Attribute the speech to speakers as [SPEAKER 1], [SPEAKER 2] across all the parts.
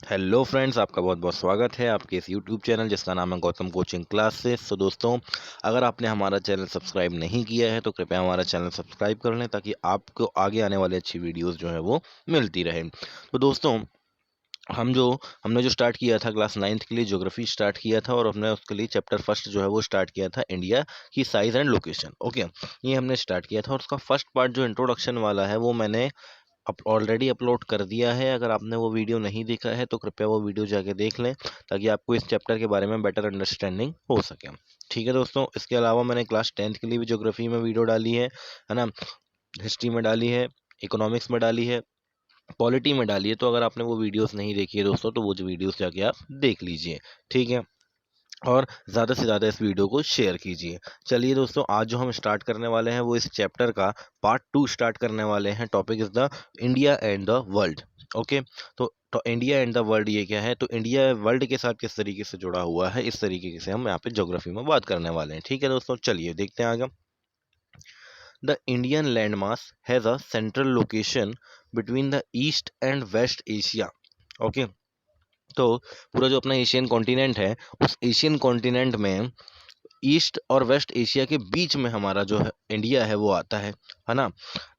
[SPEAKER 1] Hello friends, आपका बहुत बहुत स्वागत है आपके इस यूट्यूब चैनल जिसका नाम है गौतम कोचिंग क्लासेस। तो दोस्तों, अगर आपने हमारा चैनल सब्सक्राइब नहीं किया है तो कृपया हमारा चैनल सब्सक्राइब कर लें ताकि आपको आगे आने वाली अच्छी वीडियोस जो है वो मिलती रहे। तो दोस्तों, हमने जो स्टार्ट किया था क्लास 9th के लिए ज्योग्राफी स्टार्ट किया था और हमने उसके लिए चैप्टर फर्स्ट जो है वो स्टार्ट किया था इंडिया की साइज एंड लोकेशन। ओके, ये हमने स्टार्ट किया था और उसका फर्स्ट पार्ट जो इंट्रोडक्शन वाला है वो मैंने ऑलरेडी अपलोड कर दिया है। अगर आपने वो वीडियो नहीं देखा है तो कृपया वो वीडियो जाके देख लें ताकि आपको इस चैप्टर के बारे में बेटर अंडरस्टैंडिंग हो सके। ठीक है दोस्तों, इसके अलावा मैंने क्लास 10th के लिए भी ज्योग्राफी में वीडियो डाली है ना, हिस्ट्री में डाली है, इकोनॉमिक्स में डाली है, पॉलिटी में डाली है। तो अगर आपने वो वीडियोस नहीं देखी है दोस्तों तो वो जो वीडियोस जाके आप देख लीजिए। ठीक है, और ज़्यादा से ज़्यादा इस वीडियो को शेयर कीजिए। चलिए दोस्तों, आज जो हम स्टार्ट करने वाले हैं वो इस चैप्टर का पार्ट 2 स्टार्ट करने वाले हैं। Topic is the India and the world. Okay, तो इंडिया एंड द वर्ल्ड ये क्या है, तो इंडिया वर्ल्ड के साथ किस तरीके से जुड़ा हुआ है, इस तरीके से हम यहाँ पे ज्योग्राफी में बात करने वाले हैं। ठीक है दोस्तों, चलिए देखते हैं आगे। The Indian land mass has a central location between the east and west Asia. Okay, तो पूरा जो अपना एशियन कॉन्टिनेंट है, उस एशियन कॉन्टिनेंट में ईस्ट और वेस्ट एशिया के बीच में हमारा जो है इंडिया है वो आता है ना।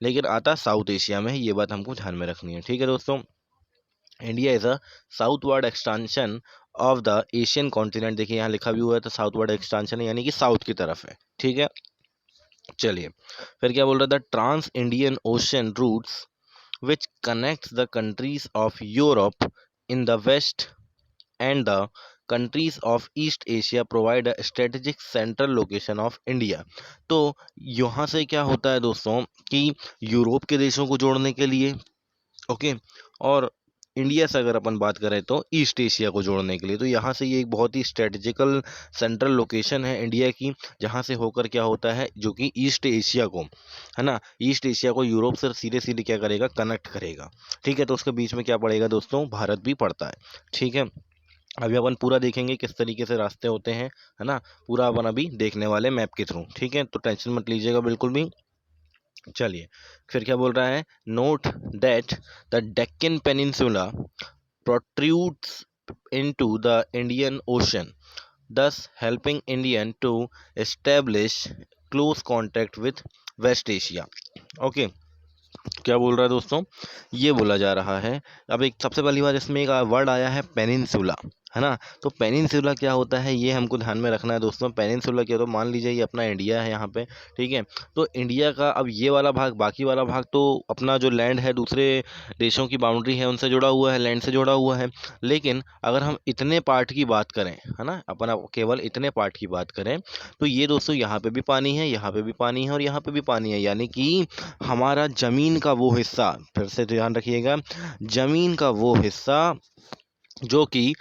[SPEAKER 1] लेकिन आता साउथ एशिया में है, ये बात हमको ध्यान में रखनी है। ठीक है दोस्तों, India is a southward extension of the Asian continent. देखिए यहाँ लिखा भी हुआ है, तो साउथवर्ड एक्सटेंशन है यानी कि साउथ की तरफ है। ठीक है, चलिए फिर क्या बोल रहा था, trans Indian ocean routes which connects the countries of Europe in the west and the countries of East Asia provide a strategic central location of India। तो यहाँ से क्या होता है दोस्तों कि यूरोप के देशों को जोड़ने के लिए, ओके, और इंडिया से अगर अपन बात करें तो ईस्ट एशिया को जोड़ने के लिए, तो यहाँ से ये एक बहुत ही स्ट्रेटजिकल सेंट्रल लोकेशन है इंडिया की, जहाँ से होकर क्या होता है जो कि ईस्ट एशिया को, है ना, ईस्ट एशिया को यूरोप से सीधे सीधे क्या करेगा, कनेक्ट करेगा। ठीक है, तो उसके बीच में क्या पड़ेगा दोस्तों, भारत भी पड़ता है। ठीक है, अभी अपन पूरा देखेंगे किस तरीके से रास्ते होते हैं, है ना, पूरा अपन अभी देखने वाले मैप के थ्रू। ठीक है, तो टेंशन मत लीजिएगा बिल्कुल भी। चलिए फिर क्या बोल रहा है, note that the Deccan peninsula protrudes into the Indian Ocean, thus helping Indian to establish close contact with West Asia। Okay, क्या बोल रहा है दोस्तों, ये बोला जा रहा है। अब एक सबसे पहली बार इसमें एक वर्ड आया है पेनिनसुला, है ना। तो पेनिनसुला क्या होता है ये हमको ध्यान में रखना है दोस्तों। पेनिनसुला क्या, तो मान लीजिए ये अपना इंडिया है यहाँ पे, ठीक है। तो इंडिया का अब ये वाला भाग, बाकी वाला भाग तो अपना जो लैंड है दूसरे देशों की बाउंड्री है उनसे जुड़ा हुआ है, लैंड से जुड़ा हुआ है। लेकिन अगर हम इतने पार्ट की बात करें, है ना, अपन अब केवल इतने पार्ट की बात करें, तो ये दोस्तों यहाँ पे भी पानी है, यहाँ पे भी पानी है और यहाँ पे भी पानी है, यानी कि हमारा जमीन का वो हिस्सा, फिर से ध्यान रखिएगा, जमीन का वो हिस्सा जो कि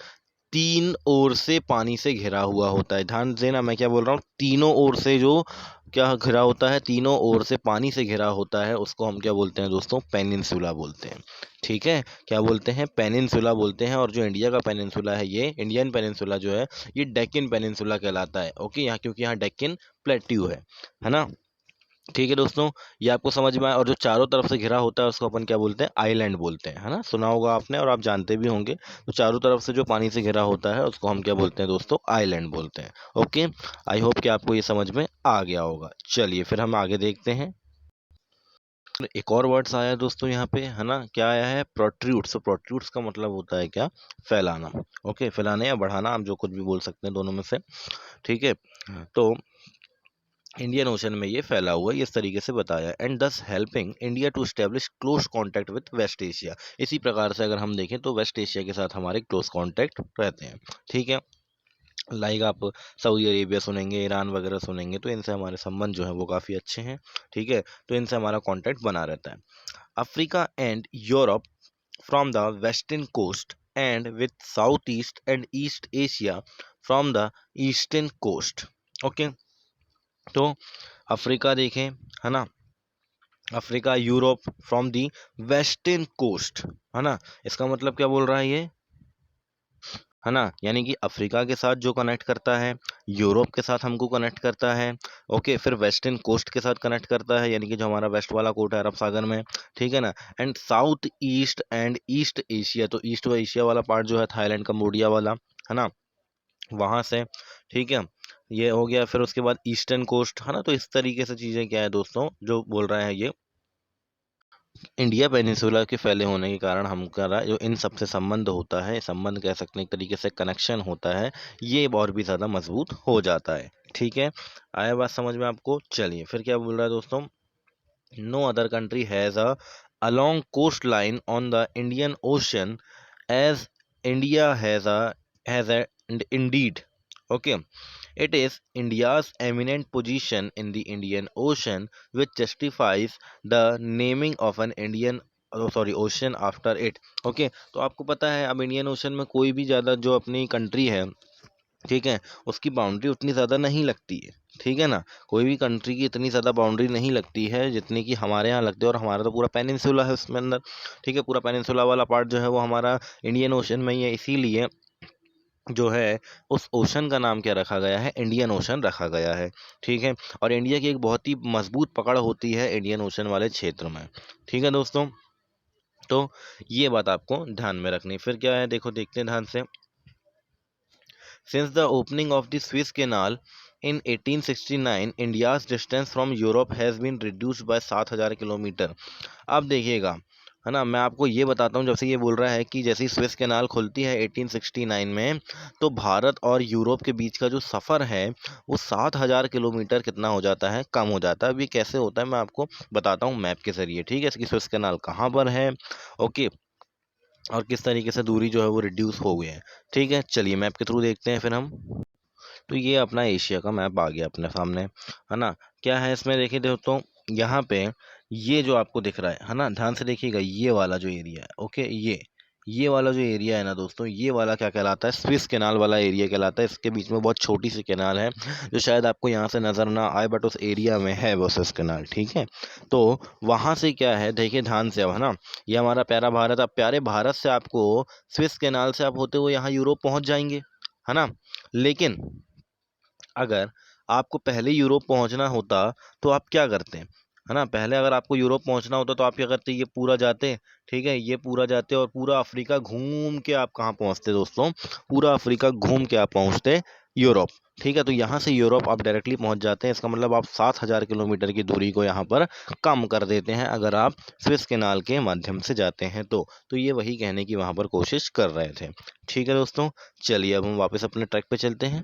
[SPEAKER 1] तीन ओर से पानी से घिरा हुआ होता है। ध्यान देना मैं क्या बोल रहा हूँ, तीनों ओर से जो क्या घिरा होता है, तीनों ओर से पानी से घिरा होता है, उसको हम क्या बोलते हैं दोस्तों, पेनिनसुला बोलते हैं। ठीक है, क्या बोलते हैं, पेनिनसुला बोलते हैं। और जो इंडिया का पेनिनसुला है, ये इंडियन पेनिनसुला जो है, ये डेक्कन पेनिनसुला कहलाता है। ओके, यहाँ क्योंकि यहाँ डेक्कन प्लेट्यू है ना। ठीक है दोस्तों, ये आपको समझ में आया। और जो चारों तरफ से घिरा होता है उसको अपन क्या बोलते हैं, आइलैंड बोलते हैं, है ना, सुना होगा आपने और आप जानते भी होंगे। तो चारों तरफ से जो पानी से घिरा होता है उसको हम क्या बोलते हैं दोस्तों, आइलैंड बोलते हैं। ओके, आई होप कि आपको ये समझ में आ गया होगा। चलिए फिर हम आगे देखते हैं। एक और वर्ड्स आया है दोस्तों यहाँ पे, है ना, क्या आया है, प्रोट्रूड्स। तो प्रोट्रूड्स का मतलब होता है क्या, फैलाना। ओके, फैलाने या बढ़ाना, आप जो कुछ भी बोल सकते हैं दोनों में से। ठीक है, तो इंडियन ओशन में ये फैला हुआ है, इस तरीके से बताया, and this helping India to establish close contact with west Asia. इसी प्रकार से अगर हम देखें तो वेस्ट एशिया के साथ हमारे क्लोज कांटेक्ट रहते हैं। ठीक है, लाइक आप सऊदी अरेबिया सुनेंगे, ईरान वगैरह सुनेंगे, तो इनसे हमारे संबंध जो है वो काफ़ी अच्छे हैं। ठीक है, तो इनसे हमारा कांटेक्ट बना रहता है। Africa and Europe from the western coast and with south east and east Asia from the eastern coast. Okay, तो अफ्रीका देखें, है ना, Africa, Europe from the western coast, है ना, इसका मतलब क्या बोल रहा है ये, है ना, यानी कि अफ्रीका के साथ जो कनेक्ट करता है, यूरोप के साथ हमको कनेक्ट करता है, ओके, फिर वेस्टर्न कोस्ट के साथ कनेक्ट करता है, यानी कि जो हमारा वेस्ट वाला कोस्ट है अरब सागर में, ठीक है ना, and south east and east Asia, तो ईस्ट व एशिया वाला पार्ट जो है थाईलैंड कंबोडिया वाला, है ना, वहां से, ठीक है, ये हो गया। फिर उसके बाद ईस्टर्न कोस्ट, है ना, तो इस तरीके से चीजें क्या है दोस्तों जो बोल रहे हैं ये इंडिया पेनिनसुला के फैले होने के कारण हमारा जो इन सबसे संबंध होता है, संबंध कह सकते हैं एक तरीके से कनेक्शन होता है, ये और भी ज़्यादा मजबूत हो जाता है। ठीक है, आया बात समझ में आपको? चलिए फिर क्या बोल रहा है दोस्तों, no other country has a long coast line on the Indian ocean as India has a indeed, okay, it is India's eminent position in the Indian Ocean which justifies the naming of an Indian ocean after it. Okay, तो आपको पता है अब Indian ocean में कोई भी ज़्यादा जो अपनी कंट्री है, ठीक है, उसकी बाउंड्री उतनी ज़्यादा नहीं लगती है, ठीक है ना, कोई भी कंट्री की इतनी ज़्यादा बाउंड्री नहीं लगती है जितनी कि हमारे यहाँ लगती है, और हमारा तो पूरा पेनिनसुला है उसमें अंदर, ठीक है, पूरा पेनिनसुला वाला पार्ट जो है वो हमारा इंडियन ओशन में ही है, इसीलिए जो है उस ओशन का नाम क्या रखा गया है, इंडियन ओशन रखा गया है। ठीक है, और इंडिया की एक बहुत ही मजबूत पकड़ होती है इंडियन ओशन वाले क्षेत्र में। ठीक है दोस्तों, तो ये बात आपको ध्यान में रखनी। फिर क्या है देखो, देखते हैं ध्यान से। Since the opening of the Suez Canal in 1869, India's distance from Europe has been reduced by 7,000 kilometre. अब देखिएगा, है ना, मैं आपको ये बताता हूँ, जब से ये बोल रहा है कि जैसे ही स्विस कैनाल खुलती है 1869 में, तो भारत और यूरोप के बीच का जो सफ़र है वो 7,000 किलोमीटर कितना हो जाता है, कम हो जाता है। अभी कैसे होता है मैं आपको बताता हूँ मैप के ज़रिए, ठीक है, इसकी स्विस कैनाल कहाँ पर है, ओके, और किस तरीके से दूरी जो है वो रिड्यूस हो गई है। ठीक है, चलिए मैप के थ्रू देखते हैं फिर हम। तो ये अपना एशिया का मैप आ गया अपने सामने, है ना, क्या है इसमें देखिए दोस्तों, यहाँ पे ये जो आपको दिख रहा है ना, ध्यान से देखिएगा, ये वाला जो एरिया है, ओके, ये वाला जो एरिया है ना दोस्तों, ये वाला क्या कहलाता है, स्विस कैनाल वाला एरिया कहलाता है। इसके बीच में बहुत छोटी सी कैनाल है जो शायद आपको यहाँ से नज़र ना आए, बट उस एरिया में है वो स्विस कैनाल, ठीक है। तो वहाँ से क्या है देखिए ध्यान से, अब है ना, ये हमारा प्यारा भारत, अब प्यारे भारत से आपको स्विस कैनाल से आप होते हुए यहाँ यूरोप पहुँच जाएंगे, है ना, लेकिन अगर आपको पहले यूरोप पहुंचना होता तो आप क्या करते हैं, है ना, पहले अगर आपको यूरोप पहुंचना होता तो आप क्या करते, ये पूरा जाते, ठीक है, ये पूरा जाते और पूरा अफ्रीका घूम के आप कहाँ पहुंचते दोस्तों, पूरा अफ्रीका घूम के आप पहुंचते यूरोप। ठीक है, तो यहाँ से यूरोप आप डायरेक्टली पहुंच जाते हैं। इसका मतलब आप 7,000 किलोमीटर की दूरी को यहाँ पर कम कर देते हैं अगर आप स्विस कैनाल के माध्यम से जाते हैं तो ये वही कहने की वहाँ पर कोशिश कर रहे थे। ठीक है दोस्तों, चलिए अब हम वापस अपने ट्रैक पे चलते हैं।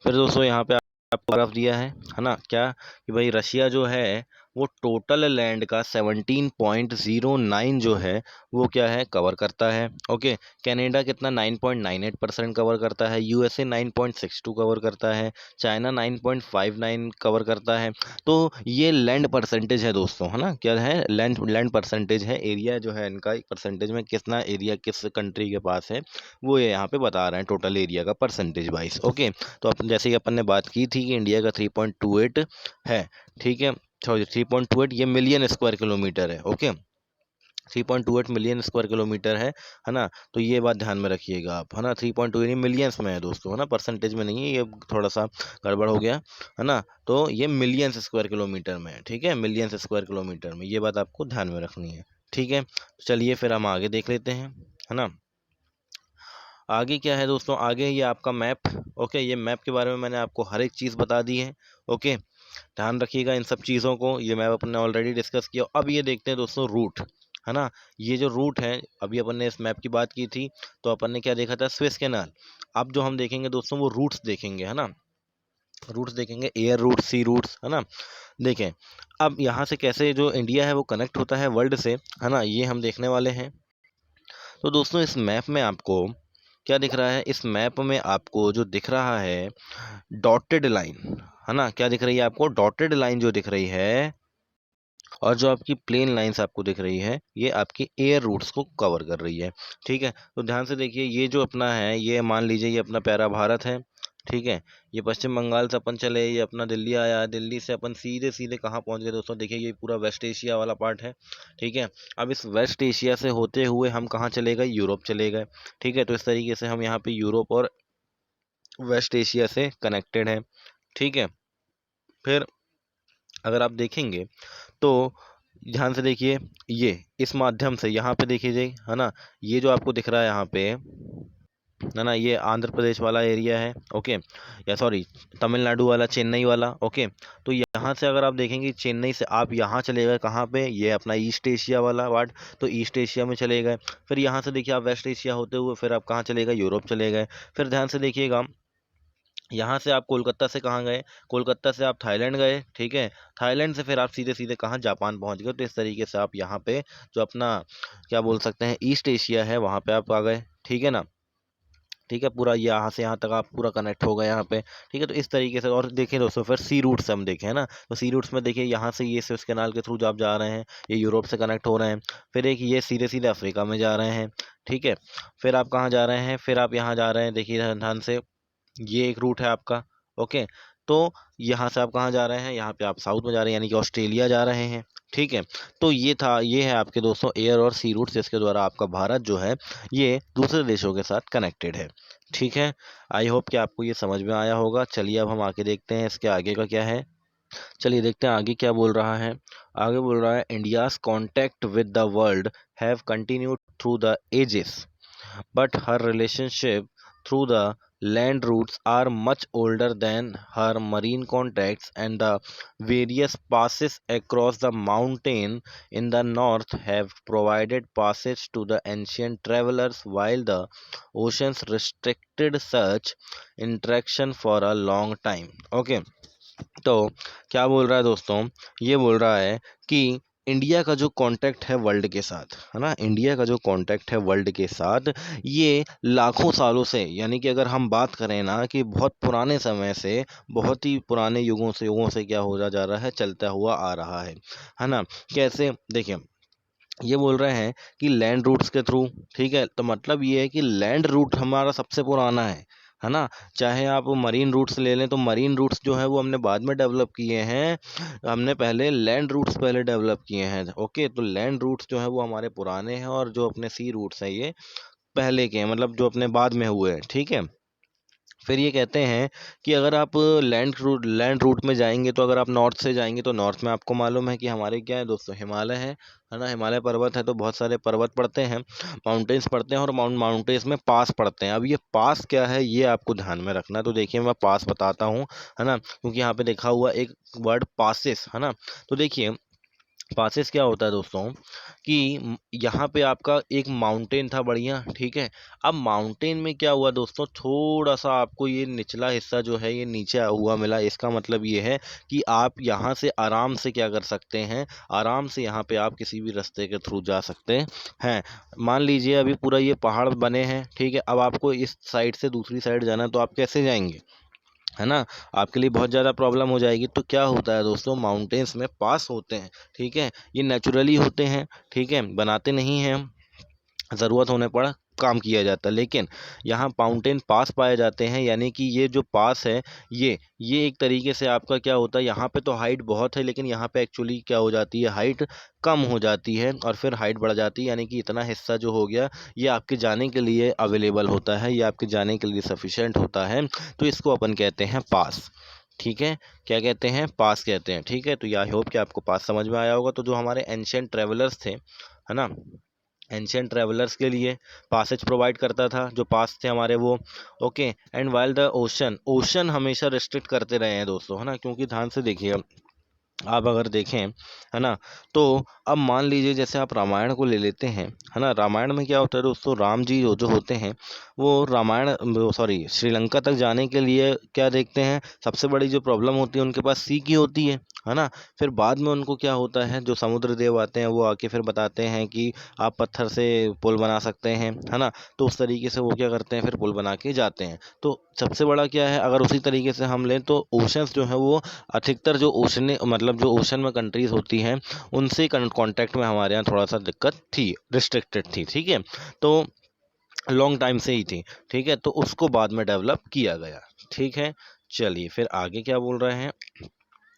[SPEAKER 1] फिर दोस्तों यहाँ पे आपको बर्फ दिया है ना, क्या कि भाई रशिया जो है वो टोटल लैंड का 17.09 जो है वो क्या है कवर करता है, ओके। कनाडा कितना 9.98% कवर करता है, यूएसए 9.62 कवर करता है, चाइना 9.59 कवर करता है। तो ये लैंड परसेंटेज है दोस्तों, है ना, क्या है, लैंड परसेंटेज है, एरिया जो है इनका परसेंटेज में कितना एरिया किस कंट्री के पास है वो ये यहाँ पे बता रहे हैं, टोटल एरिया का परसेंटेज वाइज, ओके। तो अपन जैसे कि अपन ने बात की थी कि इंडिया का 3.28 है, ठीक है, सॉरी 3.28 ये मिलियन स्क्वायर किलोमीटर है, ओके, 3.28 मिलियन स्क्वायर किलोमीटर है ना, तो ये बात ध्यान में रखिएगा आप, है ना, 3.2 मिलियंस में है दोस्तों, है ना, परसेंटेज में नहीं है, ये थोड़ा सा गड़बड़ हो गया, है ना, तो ये मिलियंस स्क्वायर किलोमीटर में है, ठीक है, मिलियंस स्क्वायर किलोमीटर में, ये बात आपको ध्यान में रखनी है। ठीक है, तो चलिए फिर हम आगे देख लेते हैं, है ना। आगे क्या है दोस्तों, आगे ये आपका मैप, ओके, ये मैप के बारे में मैंने आपको हर एक चीज़ बता दी है, ओके, ध्यान रखिएगा इन सब चीज़ों को, ये मैप अपन ने ऑलरेडी डिस्कस किया। अब ये देखते हैं दोस्तों रूट, है ना, ये जो रूट है, अभी अपन ने इस मैप की बात की थी तो अपन ने क्या देखा था, स्विस कैनाल। अब जो हम देखेंगे दोस्तों वो रूट्स देखेंगे, है ना, रूट्स देखेंगे, एयर रूट, सी रूट्स, है ना। देखें अब यहाँ से कैसे जो इंडिया है वो कनेक्ट होता है वर्ल्ड से, है ना, ये हम देखने वाले हैं। तो दोस्तों इस मैप में आपको क्या दिख रहा है, इस मैप में आपको जो दिख रहा है डॉटेड लाइन, है ना, क्या दिख रही है आपको, डॉटेड लाइन जो दिख रही है, और जो आपकी प्लेन लाइंस आपको दिख रही है ये आपकी एयर रूट्स को कवर कर रही है। ठीक है, तो ध्यान से देखिए, ये जो अपना है, ये मान लीजिए ये अपना प्यारा भारत है, ठीक है। ये पश्चिम बंगाल से अपन चले, ये अपना दिल्ली आया, दिल्ली से अपन सीधे सीधे कहाँ पहुँच गए दोस्तों, देखिए ये पूरा वेस्ट एशिया वाला पार्ट है। ठीक है। अब इस वेस्ट एशिया से होते हुए हम कहाँ चले गए, यूरोप चले गए। ठीक है। तो इस तरीके से हम यहाँ पे यूरोप और वेस्ट एशिया से कनेक्टेड है। ठीक है। फिर अगर आप देखेंगे तो ध्यान से देखिए, ये इस माध्यम से यहाँ पे देखिए जी, है ना, ये जो आपको दिख रहा है यहाँ पे, है ना, ये आंध्र प्रदेश वाला एरिया है। ओके, या सॉरी, तमिलनाडु वाला, चेन्नई वाला। ओके, तो यहाँ से अगर आप देखेंगे, चेन्नई से आप यहाँ चले गए कहाँ पे, ये अपना ईस्ट एशिया वाला पार्ट, तो ईस्ट एशिया में चले गए। फिर यहाँ से देखिए आप वेस्ट एशिया होते हुए फिर आप कहाँ चले गए, यूरोप चले गए। फिर ध्यान से देखिएगा, यहाँ से आप कोलकाता से कहाँ गए, कोलकाता से आप थाईलैंड गए। ठीक है। थाईलैंड से फिर आप सीधे सीधे कहाँ, जापान पहुँच गए। तो इस तरीके से आप यहाँ पे जो अपना क्या बोल सकते हैं ईस्ट एशिया है, वहाँ पे आप आ गए। ठीक है ना। ठीक है, पूरा यहाँ से यहाँ तक आप पूरा कनेक्ट हो गए यहाँ पे। ठीक है। तो इस तरीके से, और देखिए दोस्तों, फिर सी रूट्स हम देखें, है ना, तो सी रूट्स में देखिए यहाँ से ये स्विस कैनाल के थ्रू जो आप जा रहे हैं, ये यूरोप से कनेक्ट हो रहे हैं। फिर एक ये सीधे सीधे अफ्रीका में जा रहे हैं। ठीक है। फिर आप कहाँ जा रहे हैं, फिर आप यहाँ जा रहे हैं, देखिए ध्यान से, ये एक रूट है आपका। ओके, तो यहाँ से आप कहाँ जा रहे हैं, यहाँ पे आप साउथ में जा रहे हैं, यानी कि ऑस्ट्रेलिया जा रहे हैं। ठीक है। तो ये है आपके दोस्तों एयर और सी रूट, जिसके द्वारा आपका भारत जो है ये दूसरे देशों के साथ कनेक्टेड है। ठीक है। आई होप कि आपको ये समझ में आया होगा। चलिए अब हम आगे देखते हैं इसके आगे का क्या है। चलिए देखते हैं आगे क्या बोल रहा है। आगे बोल रहा है, India's contact with the world have continued through the ages, but her relationship through the land routes are much older than her marine contacts, and the various passes across the mountain in the north have provided passage to the ancient travelers, while the oceans restricted such interaction for a long time. Okay, तो क्या बोल रहा है दोस्तों, ये बोल रहा है कि इंडिया का जो कांटेक्ट है वर्ल्ड के साथ, है ना, इंडिया का जो कांटेक्ट है वर्ल्ड के साथ, ये लाखों सालों से, यानी कि अगर हम बात करें ना कि बहुत पुराने समय से, बहुत ही पुराने युगों से क्या हो जा रहा है, चलता हुआ आ रहा है ना। कैसे, देखिए ये बोल रहे हैं कि लैंड रूट्स के थ्रू। ठीक है। तो मतलब ये है कि लैंड रूट हमारा सबसे पुराना है ना। चाहे आप मरीन रूट्स ले लें, तो मरीन रूट्स जो है वो हमने बाद में डेवलप किए हैं, हमने पहले लैंड रूट्स पहले डेवलप किए हैं। ओके, तो लैंड रूट्स जो है वो हमारे पुराने हैं, और जो अपने सी रूट्स हैं ये पहले के हैं, मतलब जो अपने बाद में हुए हैं। ठीक है। फिर ये कहते हैं कि अगर आप लैंड रूट में जाएंगे, तो अगर आप नॉर्थ से जाएंगे, तो नॉर्थ में आपको मालूम है कि हमारे क्या है दोस्तों, हिमालय है ना, हिमालय पर्वत है, तो बहुत सारे पर्वत पड़ते हैं, माउंटेन्स पड़ते हैं, और माउंटेन्स में पास पड़ते हैं। अब ये पास क्या है, ये आपको ध्यान में रखना है। तो देखिए मैं पास बताता हूँ, है ना, क्योंकि यहाँ पे देखा हुआ एक वर्ड पासिस, है ना। तो देखिए पासिस क्या होता है दोस्तों, कि यहाँ पे आपका एक माउंटेन था बढ़िया। ठीक है। अब माउंटेन में क्या हुआ दोस्तों, थोड़ा सा आपको ये निचला हिस्सा जो है ये नीचे हुआ मिला। इसका मतलब ये है कि आप यहाँ से आराम से क्या कर सकते हैं, आराम से यहाँ पे आप किसी भी रास्ते के थ्रू जा सकते हैं। मान लीजिए अभी पूरा ये पहाड़ बने हैं। ठीक है। अब आपको इस साइड से दूसरी साइड जाना है, तो आप कैसे जाएंगे, है ना, आपके लिए बहुत ज़्यादा प्रॉब्लम हो जाएगी। तो क्या होता है दोस्तों, माउंटेन्स में पास होते हैं। ठीक है। ये नेचुरली होते हैं। ठीक है, बनाते नहीं हैं हम, ज़रूरत होने पर काम किया जाता है। लेकिन यहाँ माउंटेन पास पाए जाते हैं, यानी कि ये जो पास है, ये एक तरीके से आपका क्या होता है, यहाँ पे तो हाइट बहुत है, लेकिन यहाँ पे एक्चुअली क्या हो जाती है, हाइट कम हो जाती है, और फिर हाइट बढ़ जाती है, यानी कि इतना हिस्सा जो हो गया ये आपके जाने के लिए अवेलेबल होता है, ये आपके जाने के लिए सफिशेंट होता है। तो इसको अपन कहते हैं पास। ठीक है। क्या कहते हैं, पास कहते हैं। ठीक है। तो आई होप कि आपको पास समझ में आया होगा। तो जो हमारे एंशियंट ट्रेवलर्स थे, है ना, एंशियंट ट्रैवलर्स के लिए पासेज प्रोवाइड करता था, जो पास थे हमारे वो। Okay, and while the ocean हमेशा रिस्ट्रिक्ट करते रहे हैं दोस्तों, है ना, क्योंकि ध्यान से देखिए आप अगर देखें, है ना, तो अब मान लीजिए जैसे आप रामायण को ले लेते हैं, है ना, रामायण में क्या होता है दोस्तों, राम जी जो होते हैं वो श्रीलंका तक जाने के लिए क्या देखते हैं, सबसे बड़ी जो प्रॉब्लम होती है उनके पास सी की होती है ना। फिर बाद में उनको क्या होता है, जो समुद्र देव आते हैं वो आके फिर बताते हैं कि आप पत्थर से पुल बना सकते हैं, है ना। तो उस तरीके से वो क्या करते हैं, फिर पुल बना के जाते हैं। तो सबसे बड़ा क्या है, अगर उसी तरीके से हम लें, तो ओशंस जो है वो अधिकतर जो जो ओशन में कंट्रीज होती हैं उनसे कांटेक्ट में हमारे यहाँ थोड़ा सा दिक्कत थी, रिस्ट्रिक्टेड थी। ठीक है। तो लॉन्ग टाइम से ही थी, ठीक है, तो उसको बाद में डेवलप किया गया, ठीक है। चलिए फिर आगे क्या बोल रहे हैं,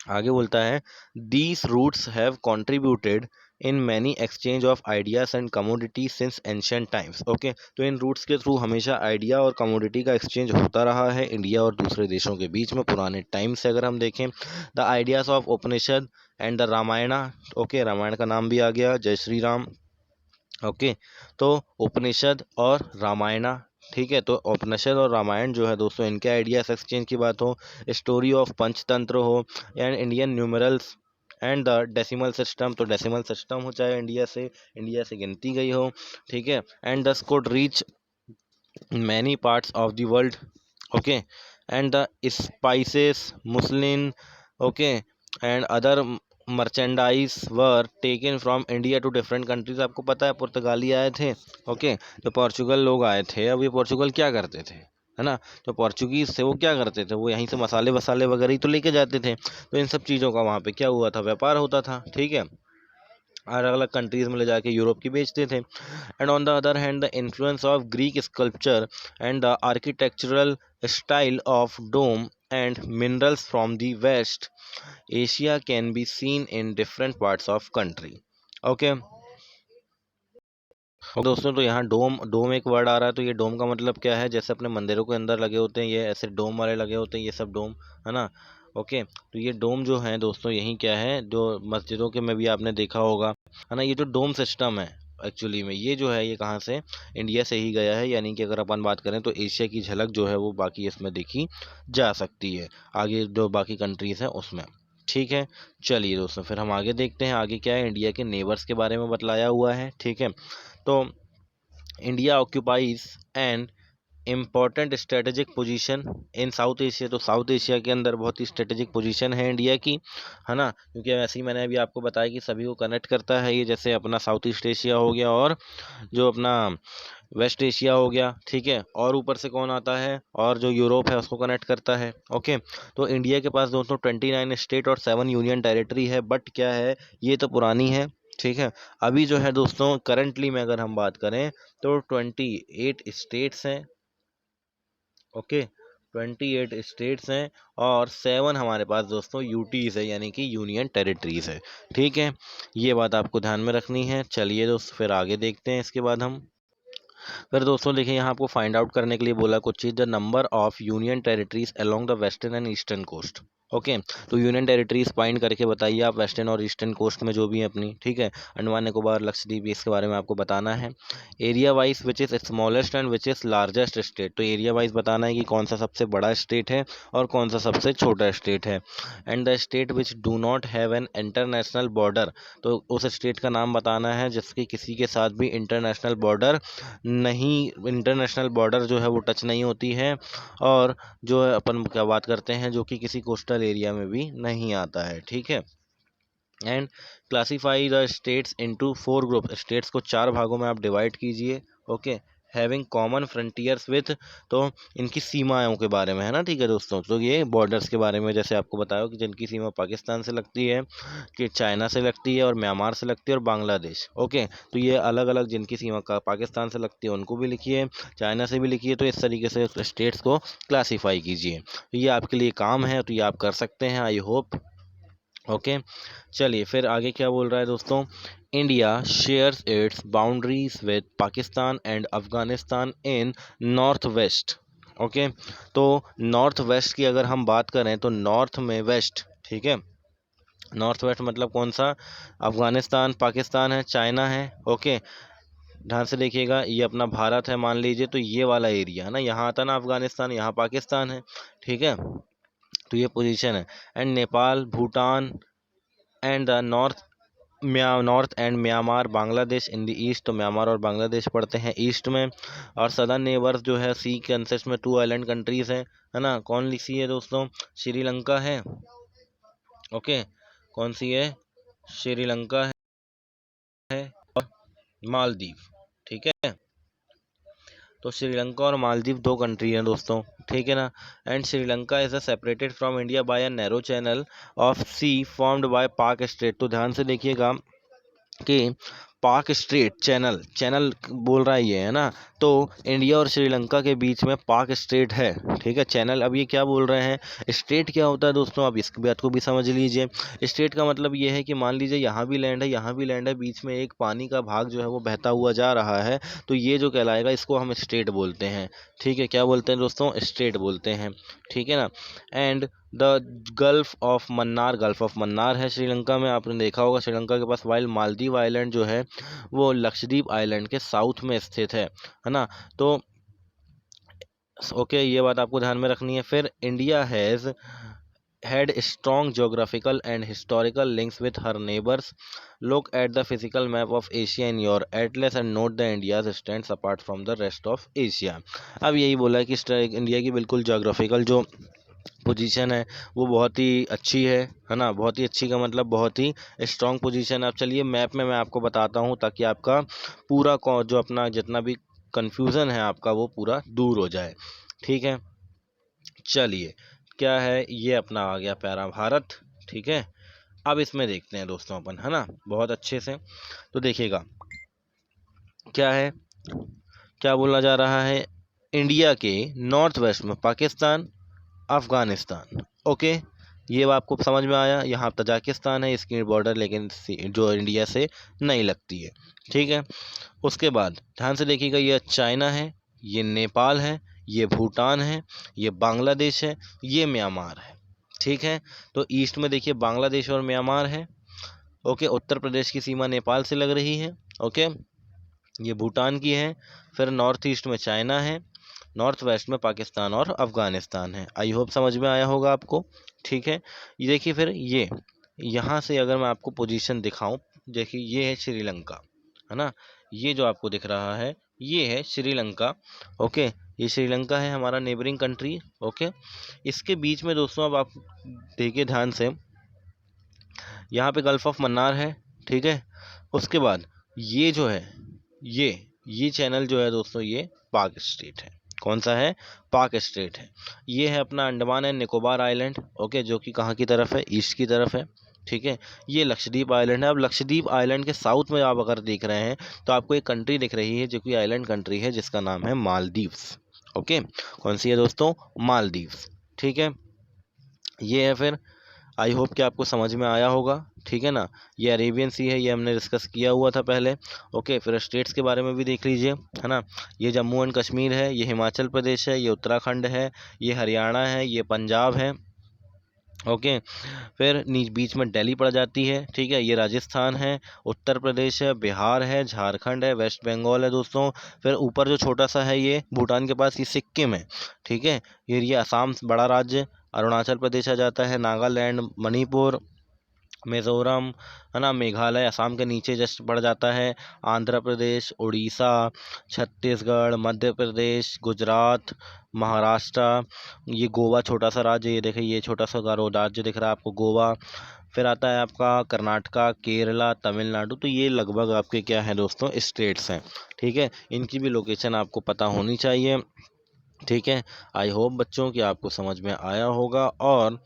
[SPEAKER 1] आगे बोलता है these routes have contributed in many exchange of ideas and commodity since ancient times. Okay, तो इन रूट्स के थ्रू हमेशा आइडिया और कमोडिटी का एक्सचेंज होता रहा है इंडिया और दूसरे देशों के बीच में पुराने टाइम से। अगर हम देखें the ideas of Upanishad and the Ramayana, okay, Ramayana का नाम भी आ गया, जय श्री राम। ओके, तो उपनिषद और रामायणा, ठीक है, तो उपनिषद और रामायण जो है दोस्तों, इनके आइडियाज एक्सचेंज की बात हो, स्टोरी ऑफ पंचतंत्र हो, and Indian numerals and the decimal system, तो डेसिमल सिस्टम हो चाहे इंडिया से गिनती गई हो, ठीक है, and this could reach many parts of the world, okay, and the spices muslin, okay, and other merchandise were taken from India to different countries. आपको पता है पुर्तगाली आए थे, ओके, जो पोर्चुगल लोग आए थे, अब ये पोर्चुगल क्या करते थे, है ना, तो पोर्चुगीज थे वो क्या करते थे, वो यहीं से मसाले वसाले वगैरह ही तो लेके जाते थे, तो इन सब चीज़ों का वहाँ पे क्या हुआ था, व्यापार होता था, ठीक है, अलग अलग कंट्रीज में ले जाके यूरोप की बेचते थे। And on the other hand the influence of Greek sculpture and the architectural style of dome and minerals from the west Asia can be seen in different parts of country. Okay दोस्तों, तो यहाँ डोम डोम एक word आ रहा है, तो ये डोम का मतलब क्या है, जैसे अपने मंदिरों के अंदर लगे होते हैं ये ऐसे डोम वाले लगे होते हैं, ये सब डोम, है ना। ओके, तो ये डोम जो है दोस्तों, यही क्या है, जो मस्जिदों के में भी आपने देखा होगा, है ना, ये जो डोम सिस्टम है एक्चुअली में ये जो है ये कहाँ से, इंडिया से ही गया है, यानी कि अगर अपन बात करें तो एशिया की झलक जो है वो बाकी इसमें देखी जा सकती है, आगे जो बाकी कंट्रीज़ हैं उसमें, ठीक है। चलिए दोस्तों फिर हम आगे देखते हैं, आगे क्या है, इंडिया के नेबर्स के बारे में बतलाया हुआ है, ठीक है। तो India occupies an important strategic position in south Asia, तो साउथ एशिया के अंदर बहुत ही स्ट्रेटेजिक पोजीशन है इंडिया की, है ना, क्योंकि वैसे ही मैंने अभी आपको बताया कि सभी को कनेक्ट करता है ये, जैसे अपना साउथ ईस्ट एशिया हो गया और जो अपना वेस्ट एशिया हो गया, ठीक है, और ऊपर से कौन आता है, और जो यूरोप है उसको कनेक्ट करता है। ओके, तो इंडिया के पास दोस्तों 29 स्टेट और 7 यूनियन टेरिटरी है, बट क्या है, ये तो पुरानी है, ठीक है। अभी जो है दोस्तों करंटली में अगर हम बात करें तो 28 स्टेट्स हैं, ओके, 28 स्टेट्स हैं और 7 हमारे पास दोस्तों यूटीज़ है, यानी कि यूनियन टेरिटरीज है, ठीक है, ये बात आपको ध्यान में रखनी है। चलिए दोस्त फिर आगे देखते हैं इसके बाद हम, फिर दोस्तों देखिए यहाँ आपको फाइंड आउट करने के लिए बोला कुछ चीज़, the number of union territories along the western and eastern coast. Okay, तो यूनियन टेरिटरीज फाइंड करके बताइए आप वेस्टर्न और ईस्टर्न कोस्ट में जो भी है अपनी, ठीक है, अंडमान निकोबार लक्षद्वीप इसके बारे में आपको बताना है। Area wise which is smallest and which is largest state, तो एरिया वाइज बताना है कि कौन सा सबसे बड़ा स्टेट है और कौन सा सबसे छोटा स्टेट है। And the state which do not have an international border, तो उस स्टेट का नाम बताना है जिसकी किसी के साथ भी इंटरनेशनल बॉर्डर नहीं, इंटरनेशनल बॉर्डर जो है वो टच नहीं होती है, और जो है अपन क्या बात करते हैं जो कि किसी कोस्टल एरिया में भी नहीं आता है, ठीक है। And classify the states into 4 group, states को 4 भागों में आप डिवाइड कीजिए, okay, having common frontiers with, तो इनकी सीमाओं के बारे में है ना, ठीक है दोस्तों, तो ये बॉर्डर्स के बारे में जैसे आपको बताया कि जिनकी सीमा पाकिस्तान से लगती है, कि चाइना से लगती है और म्यांमार से लगती है और बांग्लादेश, ओके, तो ये अलग अलग जिनकी सीमा का पाकिस्तान से लगती है उनको भी लिखिए, चाइना से भी लिखिए, तो इस तरीके से स्टेट्स को क्लासीफाई कीजिए, तो ये आपके लिए काम है, तो ये आप कर सकते हैं, आई होप। ओके, चलिए फिर आगे क्या बोल रहा है दोस्तों, India shares it's boundaries with Pakistan and Afghanistan in north west. Okay, तो नॉर्थ वेस्ट की अगर हम बात करें तो नॉर्थ में वेस्ट, ठीक है, नॉर्थ वेस्ट मतलब कौन सा, अफगानिस्तान, पाकिस्तान है, चाइना है, ओके, ध्यान से देखिएगा, ये अपना भारत है मान लीजिए, तो ये वाला एरिया है ना, यहाँ आता ना अफगानिस्तान, यहाँ पाकिस्तान है, ठीक है, तो ये पोजीशन है। And Nepal, Bhutan and the north and Myanmar, Bangladesh in the east, तो म्यांमार और बांग्लादेश पड़ते हैं ईस्ट में, और सदर्न नेबर्स जो है सी कंसिस्ट में 2 आइलैंड कंट्रीज हैं, है ना, कौन सी है दोस्तों, श्रीलंका है, ओके, कौन सी है, श्रीलंका है और मालदीव, ठीक है, तो श्रीलंका और मालदीव 2 कंट्री हैं दोस्तों, ठीक है ना। And Sri Lanka is a separated from India by a narrow channel of C formed by पाक स्ट्रेट, तो ध्यान से देखिएगा कि पाक स्ट्रेट चैनल चैनल बोल रहा है ये, है ना। तो इंडिया और श्रीलंका के बीच में पाक स्ट्रेट है, ठीक है। चैनल, अब ये क्या बोल रहे हैं, स्ट्रेट क्या होता है दोस्तों, अब इस बात को भी समझ लीजिए। स्ट्रेट का मतलब ये है कि मान लीजिए यहाँ भी लैंड है, यहाँ भी लैंड है, बीच में एक पानी का भाग जो है वो बहता हुआ जा रहा है, तो ये जो कहलाएगा इसको हम स्ट्रेट बोलते हैं, ठीक है। क्या बोलते हैं दोस्तों, स्ट्रेट बोलते हैं, ठीक है ना। And the gulf of Mannar है श्रीलंका में, आपने देखा होगा श्रीलंका के पास, वाइल मालदीव आइलैंड जो है वो लक्षद्वीप आइलैंड के साउथ में स्थित है ना। तो ओके, ये बात आपको ध्यान में रखनी है। फिर India has had strong geographical and historical links with her neighbors. Look at the physical map of Asia in your atlas and note the India's stands apart from the rest of Asia. अब यही बोला है कि India की बिल्कुल geographical जो position है वो बहुत ही अच्छी है ना। बहुत ही अच्छी का मतलब बहुत ही स्ट्रॉन्ग पोजीशन है। अब चलिए मैप में मैं आपको बताता हूँ ताकि आपका पूरा जो अपना जितना भी कन्फ्यूज़न है आपका वो पूरा दूर हो जाए, ठीक है। चलिए, क्या है, ये अपना आ गया प्यारा भारत, ठीक है। अब इसमें देखते हैं दोस्तों अपन, है ना, बहुत अच्छे से। तो देखिएगा क्या है, क्या बोलना जा रहा है, इंडिया के नॉर्थ वेस्ट में पाकिस्तान, अफगानिस्तान, ओके। ये आपको समझ में आया। यहाँ तजाकिस्तान है, इसकी बॉर्डर लेकिन जो इंडिया से नहीं लगती है, ठीक है। उसके बाद ध्यान से देखिएगा, ये चाइना है, ये नेपाल है, ये भूटान है, ये बांग्लादेश है, ये म्यांमार है, ठीक है। तो ईस्ट में देखिए बांग्लादेश और म्यांमार है, ओके। उत्तर प्रदेश की सीमा नेपाल से लग रही है, ओके। ये भूटान की है। फिर नॉर्थ ईस्ट में चाइना है, नॉर्थ वेस्ट में पाकिस्तान और अफ़गानिस्तान है। आई होप समझ में आया होगा आपको, ठीक है। ये देखिए, फिर ये यहाँ से अगर मैं आपको पोजीशन दिखाऊं, देखिए ये है श्रीलंका, है ना। ये जो आपको दिख रहा है ये है श्रीलंका, ओके। ये श्रीलंका है हमारा नेबरिंग कंट्री, ओके। इसके बीच में दोस्तों अब आप देखिए ध्यान से, यहाँ पे गल्फ ऑफ मन्नार है, ठीक है। उसके बाद ये जो है ये चैनल जो है दोस्तों ये पाक स्ट्रेट है। कौन सा है, पाक स्ट्रेट है। ये है अपना Andaman and Nicobar island, okay, जो कि कहाँ की तरफ है, ईस्ट की तरफ है, ठीक है। ये लक्षद्वीप आइलैंड है। अब लक्षद्वीप आइलैंड के साउथ में आप अगर देख रहे हैं तो आपको एक कंट्री दिख रही है जो कि आइलैंड कंट्री है, जिसका नाम है मालदीव्स, ओके। कौन सी है दोस्तों, मालदीव्स, ठीक है। ये है फिर, आई होप कि आपको समझ में आया होगा, ठीक है ना। ये अरेबियन सी है, ये हमने डिस्कस किया हुआ था पहले, ओके। फिर स्टेट्स के बारे में भी देख लीजिए, है ना। ये जम्मू एंड कश्मीर है, ये हिमाचल प्रदेश है, ये उत्तराखंड है, ये हरियाणा है, ये पंजाब है, ओके। फिर बीच में दिल्ली पड़ जाती है, ठीक है। ये राजस्थान है, उत्तर प्रदेश है, बिहार है, झारखंड है, वेस्ट बंगाल है दोस्तों। फिर ऊपर जो छोटा सा है ये भूटान के पास, ये सिक्किम है, ठीक है। ये असम बड़ा राज्य, अरुणाचल प्रदेश आ जाता है, नागालैंड, मणिपुर, मिज़ोरम, है ना, मेघालय असम के नीचे जस्ट पड़ जाता है, आंध्र प्रदेश, उड़ीसा, छत्तीसगढ़, मध्य प्रदेश, गुजरात, महाराष्ट्र, ये गोवा छोटा सा राज्य, ये देखिए ये छोटा सा राज्य दिख रहा है आपको, गोवा। फिर आता है आपका कर्नाटका, केरला, तमिलनाडु। तो ये लगभग आपके क्या है दोस्तों, स्टेट्स हैं, ठीक है। इनकी भी लोकेशन आपको पता होनी चाहिए, ठीक है। आई होप बच्चों कि आपको समझ में आया होगा और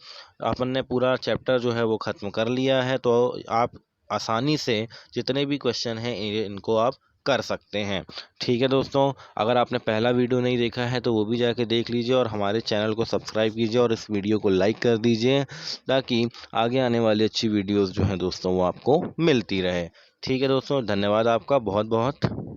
[SPEAKER 1] अपन ने पूरा चैप्टर जो है वो ख़त्म कर लिया है। तो आप आसानी से जितने भी क्वेश्चन हैं इनको आप कर सकते हैं, ठीक है दोस्तों। अगर आपने पहला वीडियो नहीं देखा है तो वो भी जाके देख लीजिए और हमारे चैनल को सब्सक्राइब कीजिए और इस वीडियो को लाइक कर दीजिए ताकि आगे आने वाली अच्छी वीडियोज़ जो हैं दोस्तों वो आपको मिलती रहे, ठीक है दोस्तों। धन्यवाद आपका बहुत बहुत।